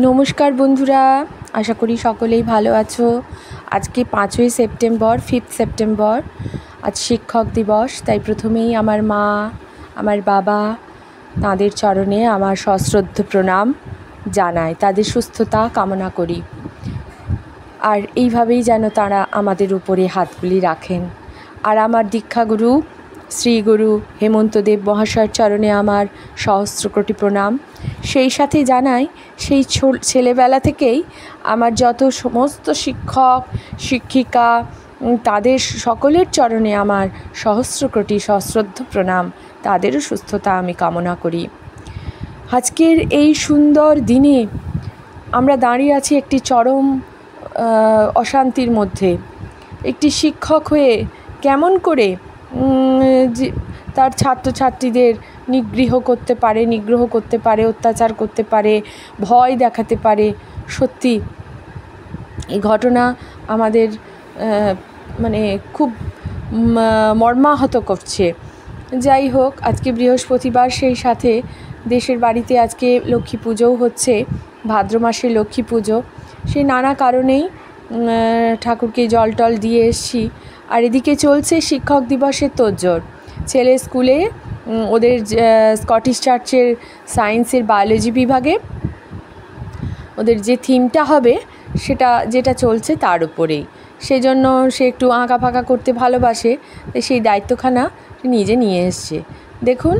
নমস্কার বন্ধুরা, আশা করি সকলেই ভালো আছো। আজকে 5ই সেপ্টেম্বর, 5 সেপ্টেম্বর আজ শিক্ষক দিবস। তাই প্রথমেই আমার মা, আমার বাবা, তাঁদের চরণে আমার সশ্রদ্ধ প্রণাম জানাই, তাদের সুস্থতা কামনা করি। আর এইভাবেই যেন তারা আমাদের উপরে হাতগুলি রাখেন। আর আমার দীক্ষাগুরু শ্রীগুরু হেমন্তদেব মহাশয়ের চরণে আমার সহস্র কোটি প্রণাম। সেই সাথে জানাই, সেই ছেলেবেলা থেকেই আমার যত সমস্ত শিক্ষক শিক্ষিকা তাদের সকলের চরণে আমার সহস্র কোটি সশ্রদ্ধ প্রণাম। তাদেরও সুস্থতা আমি কামনা করি। আজকের এই সুন্দর দিনে আমরা দাঁড়িয়ে আছি একটি চরম অশান্তির মধ্যে। একটি শিক্ষক হয়ে কেমন করে তার ছাত্রছাত্রীদের নিগ্রহ করতে পারে, অত্যাচার করতে পারে, ভয় দেখাতে পারে। সত্যি এই ঘটনা আমাদের খুব মর্মাহত করছে। যাই হোক, আজকে বৃহস্পতিবার, সেই সাথে দেশের বাড়িতে আজকে লক্ষ্মী পুজোও হচ্ছে, ভাদ্র মাসে লক্ষ্মী পুজো। সেই নানা কারণেই ঠাকুরকে জল টল দিয়ে এসছি। আর এদিকে চলছে শিক্ষক দিবসের তোড়জোড়। ছেলে স্কুলে ওদের স্কটিশ চার্চের সায়েন্সের বায়োলজি বিভাগে ওদের যে থিমটা হবে যেটা চলছে তার উপরেই। সেজন্য সে একটু আঁকা ফাঁকা করতে ভালোবাসে, সেই দায়িত্বখানা নিজে নিয়ে এসছে। দেখুন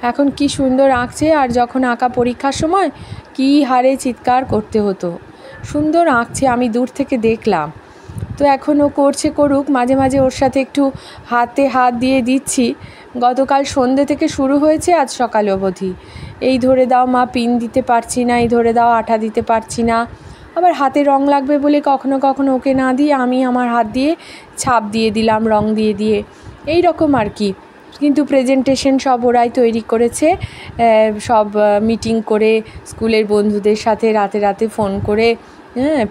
এখন কি সুন্দর আঁকছে। আর যখন আঁকা পরীক্ষার সময় কি হারে চিৎকার করতে হতো। সুন্দর আঁকছে, আমি দূর থেকে দেখলাম। তো এখন ও করুক, মাঝে মাঝে ওর সাথে একটু হাতে হাত দিয়ে দিচ্ছি। গতকাল সন্ধ্যে থেকে শুরু হয়েছে, আজ সকাল অবধি। এই ধরে দাও মা, পিন দিতে পারছি না, এই ধরে দাও আঠা দিতে পারছি না। আবার হাতে রং লাগবে বলে কখনো কখনো ওকে না দিয়ে আমি আমার হাত দিয়ে ছাপ দিয়ে দিলাম, রং দিয়ে এই রকম আর কি। কিন্তু প্রেজেন্টেশন সব ওরাই তৈরি করেছে, সব মিটিং করে স্কুলের বন্ধুদের সাথে রাতে ফোন করে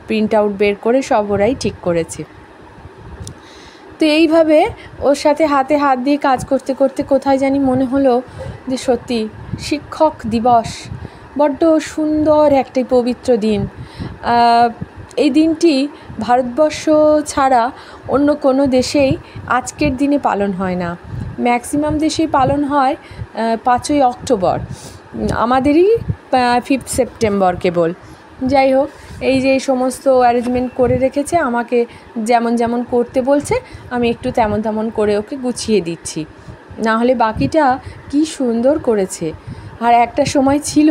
প্রিন্ট আউট বের করে সব ওরাই ঠিক করেছে। তো এইভাবে ওর সাথে হাতে হাত দিয়ে কাজ করতে করতে কোথায় জানি মনে হলো যে সত্যি শিক্ষক দিবস বড্ড সুন্দর একটি পবিত্র দিন। এই দিনটি ভারতবর্ষ ছাড়া অন্য কোনো দেশেই আজকের দিনে পালন হয় না। ম্যাক্সিমাম দেশেই পালন হয় 5ই অক্টোবর, আমাদেরই 5 সেপ্টেম্বর কেবল। যাই হোক, এই যে সমস্ত অ্যারেঞ্জমেন্ট করে রেখেছে, আমাকে যেমন যেমন করতে বলছে আমি একটু তেমন করে ওকে গুছিয়ে দিচ্ছি। না হলে বাকিটা কি সুন্দর করেছে। আর একটা সময় ছিল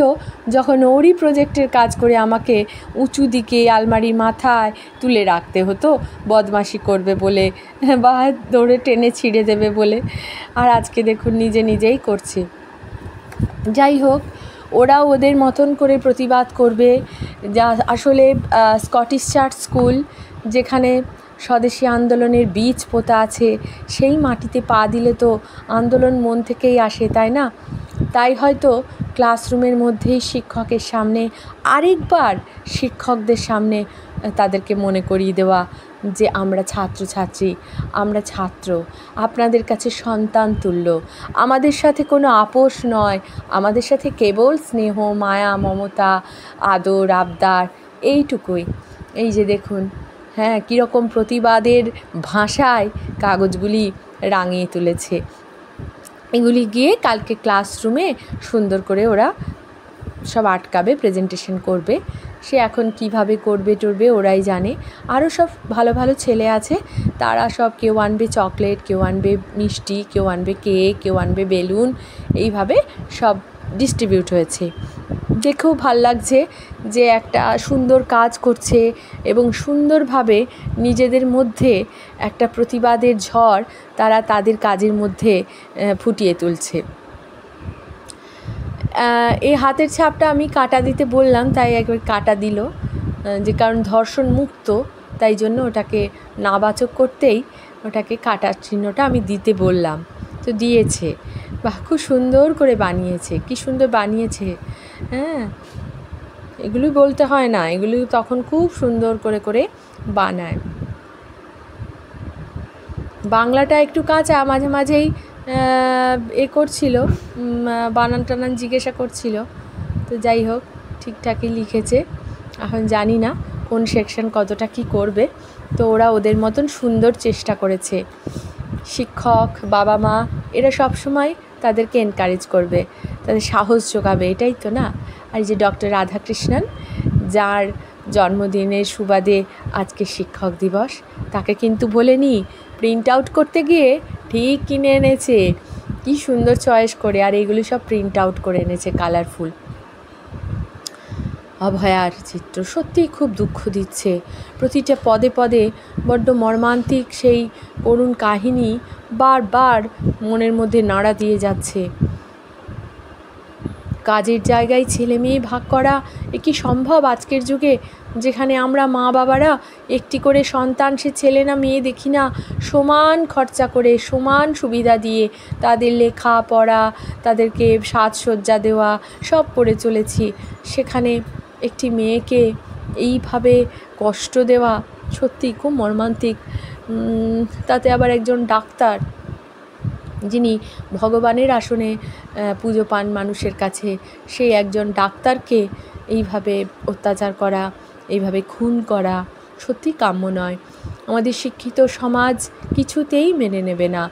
যখন ওরই প্রজেক্টের কাজ করে আমাকে উঁচু দিকে আলমারির মাথায় তুলে রাখতে হতো, বদমাশি করবে বলে বা দৌড়ে টেনে ছিঁড়ে দেবে বলে। আর আজকে দেখুন নিজেই করছে। যাই হোক, ওরাও ওদের মতন করে প্রতিবাদ করবে। যা আসলে স্কটিশ চার্চ স্কুল, যেখানে স্বদেশী আন্দোলনের বীজ পোতা আছে, সেই মাটিতে পা দিলে তো আন্দোলন মন থেকেই আসে, তাই না? তাই হয়তো ক্লাসরুমের মধ্যেই শিক্ষকের সামনে আরেকবার শিক্ষকদের সামনে তাদেরকে মনে করিয়ে দেওয়া যে আমরা ছাত্রছাত্রী, আমরা ছাত্র, আপনাদের কাছে সন্তান তুল্য, আমাদের সাথে কোনো আপোষ নয়, আমাদের সাথে কেবল স্নেহ, মায়া, মমতা, আদর, আবদার, এইটুকুই। এই যে দেখুন, কীরকম প্রতিবাদের ভাষায় কাগজগুলি রাঙিয়ে তুলেছে। এগুলি গিয়ে কালকে ক্লাসরুমে সুন্দর করে ওরা সব আটকাবে, প্রেজেন্টেশন করবে। সে এখন কিভাবে করবে ওরাই জানে। আরও সব ভালো ভালো ছেলে আছে, তারা সব কেউ আনবে চকলেট, কেউ আনবে মিষ্টি, কেউ আনবে কেক, কেউ আনবে বেলুন, এইভাবে সব ডিস্ট্রিবিউট হয়েছে। দেখেও ভাল লাগছে যে একটা সুন্দর কাজ করছে এবং সুন্দরভাবে নিজেদের মধ্যে একটা প্রতিবাদের ঝড় তারা তাদের কাজের মধ্যে ফুটিয়ে তুলছে। এই হাতের ছাপটা আমি কাটা দিতে বললাম, তাই একবার কাটা দিল, যে কারণ ধর্ষণ মুক্ত, তাই জন্য ওটাকে নাবাচক করতেই ওটাকে কাটার চিহ্নটা আমি দিতে বললাম। তো দিয়েছে। বাহ, খুব সুন্দর করে বানিয়েছে, কি সুন্দর বানিয়েছে। এগুলি বলতে হয় না, এগুলি তখন খুব সুন্দর করে বানায়। বাংলাটা একটু কাঁচা, মাঝে মাঝেই করছিল, বানান টানান জিজ্ঞাসা করছিল। তো যাই হোক, ঠিকঠাকই লিখেছে। এখন জানি না কোন সেকশন কতটা কি করবে, তো ওরা ওদের মতন সুন্দর চেষ্টা করেছে। শিক্ষক, বাবা মা এরা সবসময় তাদেরকে এনকারেজ করবে, তাদের সাহস যোগাবে, এটাই তো না। আর এই যে ডক্টর রাধাকৃষ্ণন, যার জন্মদিনের সুবাদে আজকে শিক্ষক দিবস, তাকে কিন্তু বলেনি, প্রিন্ট আউট করতে গিয়ে ঠিক কিনে এনেছে, কি সুন্দর চয়েস করে, আর এইগুলি সব প্রিন্ট আউট করে এনেছে কালারফুল। অভয়ার চিত্র সত্যিই খুব দুঃখ দিচ্ছে, প্রতিটা পদে পদে বড্ড মর্মান্তিক সেই করুণ কাহিনী বারবার মনের মধ্যে নাড়া দিয়ে যাচ্ছে। কাজের জায়গায় ছেলে মেয়ে ভাগ করা এ কি সম্ভব আজকের যুগে, যেখানে আমরা মা বাবারা একটি করে সন্তান, সে ছেলে না মেয়ে দেখি না, সমান খরচা করে সমান সুবিধা দিয়ে তাদের লেখা পড়া, তাদেরকে সাজসজ্জা দেওয়া সব করে চলেছি, সেখানে একটি মেয়েকে এইভাবে কষ্ট দেওয়া সত্যিই খুব মর্মান্তিক। তাতে আবার একজন ডাক্তার, যিনি ভগবানের আসনে পুজো পান মানুষের কাছে, সেই একজন ডাক্তারকে এইভাবে অত্যাচার করা, এইভাবে খুন করা সত্যি কাম্য নয়। আমাদের শিক্ষিত সমাজ কিছুতেই মেনে নেবে না।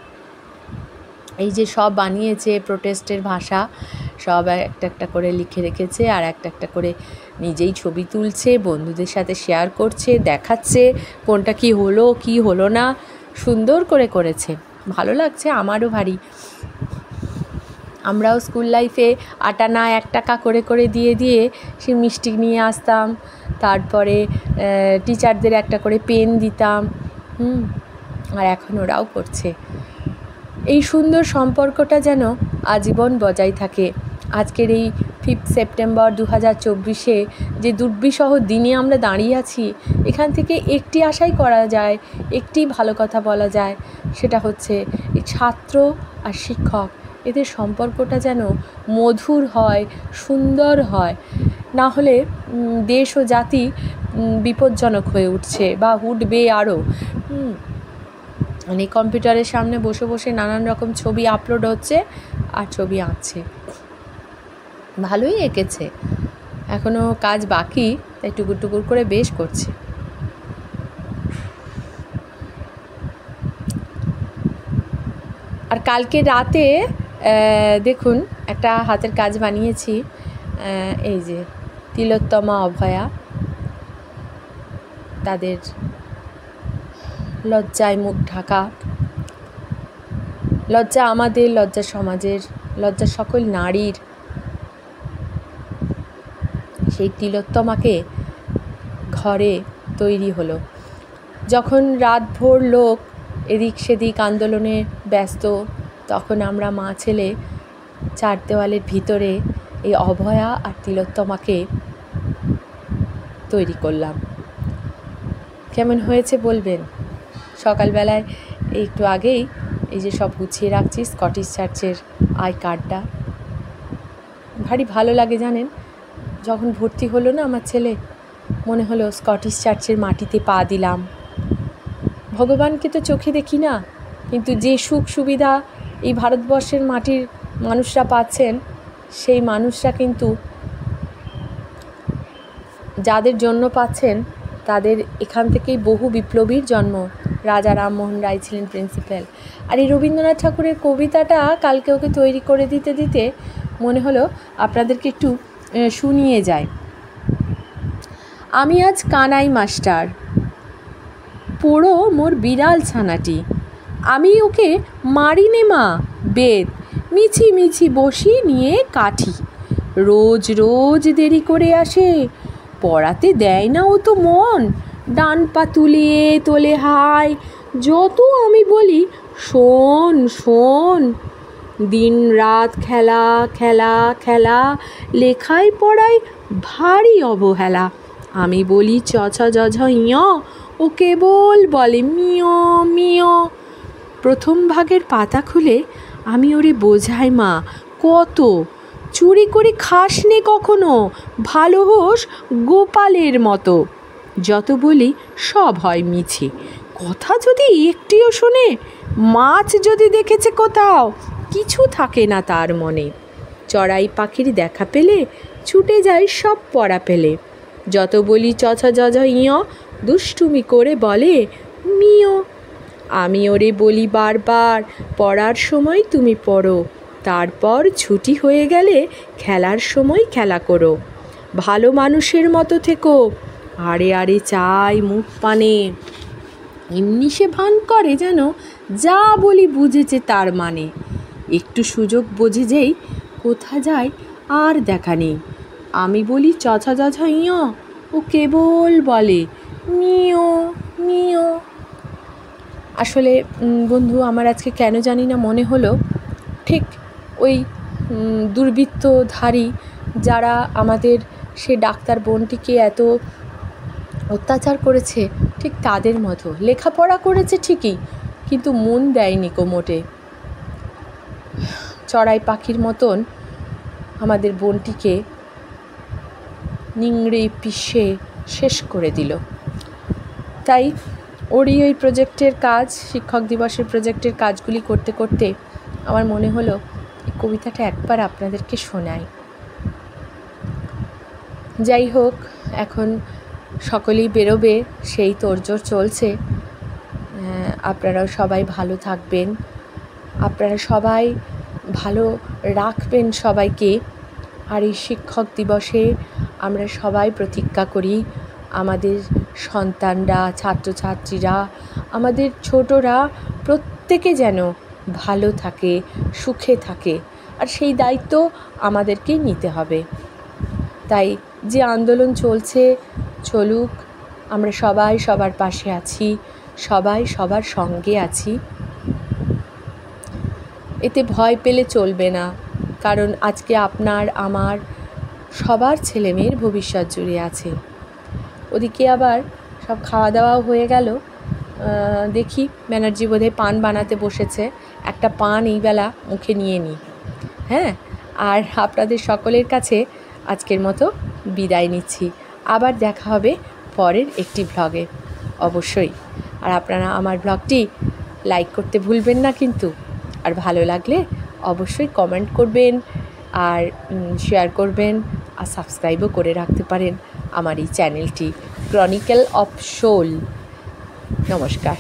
এই যে সব বানিয়েছে প্রোটেস্টের ভাষা, সব একটা একটা করে লিখে রেখেছে, আর একটা একটা করে নিজেই ছবি তুলছে, বন্ধুদের সাথে শেয়ার করছে, দেখাচ্ছে কোনটা কি হলো কি হলো না, সুন্দর করে করেছে, ভালো লাগছে আমারও ভারী। আমরাও স্কুল লাইফে 8 আনা 1 টাকা করে করে দিয়ে দিয়ে সে মিষ্টি নিয়ে আসতাম, তারপরে টিচারদের একটা করে পেন দিতাম, আর এখন ওরাও করছে। এই সুন্দর সম্পর্কটা যেন আজীবন বজায় থাকে। আজকের এই 5 সেপ্টেম্বর 2024-এ যে দুর্বিষহ দিনে আমরা দাঁড়িয়ে আছি, এখান থেকে একটি আশাই করা যায়, একটি ভালো কথা বলা যায়, সেটা হচ্ছে এই ছাত্র আর শিক্ষক এদের সম্পর্কটা যেন মধুর হয়, সুন্দর হয়, না হলে দেশ ও জাতি বিপজ্জনক হয়ে উঠছে বা উঠবে আরও। মানে কম্পিউটারের সামনে বসে বসে নানান রকম ছবি আপলোড হচ্ছে আর ছবি আঁকছে, ভালোই এঁকেছে, এখনও কাজ বাকি, তাই টুকুর টুকুর করে বেশ করছে। আর কালকে রাতে দেখুন একটা হাতের কাজ বানিয়েছি, এই যে তিলোত্তমা, অভয়া, তাদের লজ্জায় মুখ ঢাকা, লজ্জা আমাদের, লজ্জা সমাজের, লজ্জা সকল নারীর। সেই তিলোত্তমাকে ঘরে তৈরি হলো, যখন রাতভর লোক এদিক সেদিক আন্দোলনে ব্যস্ত, তখন আমরা মা ছেলে 4 দেওয়ালের ভিতরে এই অভয়া আর তিলোত্তমাকে তৈরি করলাম। কেমন হয়েছে বলবেন। সকালবেলায় একটু আগেই এই যে সব গুছিয়ে রাখছি, স্কটিশ চার্চের কার্ডটা, ভারী ভালো লাগে জানেন। যখন ভর্তি হলো না আমার ছেলে, মনে হলো স্কটিশ চার্চের মাটিতে পা দিলাম। ভগবানকে তো চোখে দেখি না, কিন্তু যে সুখ সুবিধা এই ভারতবর্ষের মাটির মানুষরা পাচ্ছেন, সেই মানুষরা কিন্তু যাদের জন্য পাচ্ছেন, তাদের এখান থেকেই বহু বিপ্লবীর জন্ম। রাজা রামমোহন রায় ছিলেন প্রিন্সিপাল। আর এই রবীন্দ্রনাথ ঠাকুরের কবিতাটা কালকে ওকে তৈরি করে দিতে দিতে মনে হলো আপনাদেরকে একটু শুনিয়ে যায়। আমি আজ কানাই মাস্টার, পোড়ো মোর বিড়াল ছানাটি, আমি ওকে মারিনে মা বেদ, মিছি মিছি বসি নিয়ে কাঠি, রোজ রোজ দেরি করে আসে, পড়াতে দেয় না ও তো মন, ডান পা তুলে তোলে হাই, যত আমি বলি শোন শোন, দিন রাত খেলা খেলা খেলা, লেখায় পড়ায় ভারী অবহেলা, আমি বলি চ ছ জ ঝ ইয়, ও কেবল বলে মিয় মিয়। প্রথম ভাগের পাতা খুলে আমি ওরে বোঝাই মা কত, চুরি করে খাস নে কখনো, ভালো হোস গোপালের মতো, যত বলি সব হয় মিছে, কথা যদি একটিও শোনে, মাছ যদি দেখেছে কোথাও, কিছু থাকে না তার মনে, চড়াই পাখির দেখা পেলে ছুটে যায় সব পড়া পেলে, যত বলি চছা জঝ ইয়, দুষ্টুমি করে বলে মিও। আমি ওরে বলি বারবার, পড়ার সময় তুমি পড়ো, তারপর ছুটি হয়ে গেলে খেলার সময় খেলা করো। ভালো মানুষের মতো থেকো, আরে আরে চাই মুখ পানে। এমনি সে ভান করে যেন যা বলি বুঝেছে তার মানে। একটু সুযোগ বোঝে যেই কোথা যায় আর দেখা নেই। আমি বলি চছা জঝ ইয়, ও কেবল বলে মিও মিও। আসলে বন্ধু, আমার আজকে কেন জানি না মনে হলো ঠিক ওই দুর্বৃত্তধারী যারা আমাদের সে ডাক্তার বোনটিকে এত অত্যাচার করেছে, ঠিক তাদের মতো। লেখাপড়া করেছে ঠিকই, কিন্তু মন দেয়নি কোমোটে। চড়াই পাখির মতন আমাদের বোনটিকে নিংড়ে পিষে শেষ করে দিল। তাই ওরই ওই প্রজেক্টের কাজ, শিক্ষক দিবসের প্রজেক্টের কাজগুলি করতে করতে আমার মনে হলো এই কবিতাটা একবার আপনাদেরকে শোনাই। যাই হোক, এখন সকলেই বেরোবে, সেই তোড়জোড় চলছে। আপনারাও সবাই ভালো থাকবেন, আপনারা সবাই ভালো রাখবেন সবাইকে। আর এই শিক্ষক দিবসে আমরা সবাই প্রতিজ্ঞা করি আমাদের সন্তানরা, ছাত্রছাত্রীরা, আমাদের ছোটরা প্রত্যেকে যেন ভালো থাকে, সুখে থাকে। আর সেই দায়িত্ব আমাদেরকেই নিতে হবে। তাই যে আন্দোলন চলছে চলুক, আমরা সবাই সবার পাশে আছি, সবাই সবার সঙ্গে আছি। এতে ভয় পেলে চলবে না, কারণ আজকে আপনার আমার সবার ছেলেমেয়ের ভবিষ্যৎ জুড়ে আছে। ওদিকে আবার সব খাওয়া দাওয়াও হয়ে গেল। দেখি ব্যানার্জি বোধহয় পান বানাতে বসেছে, একটা পান এইবেলা মুখে নিয়ে নিই। হ্যাঁ, আর আপনাদের সকলের কাছে আজকের মতো বিদায় নিচ্ছি। আবার দেখা হবে পরের একটি ভ্লগে অবশ্যই। আর আপনারা আমার ভ্লগটি লাইক করতে ভুলবেন না কিন্তু। আর ভালো লাগলে অবশ্যই কমেন্ট করবেন, আর শেয়ার করবেন, আর সাবস্ক্রাইবও করে রাখতে পারেন আমার এই চ্যানেলটি ক্রনিকল অফ সোল। নমস্কার।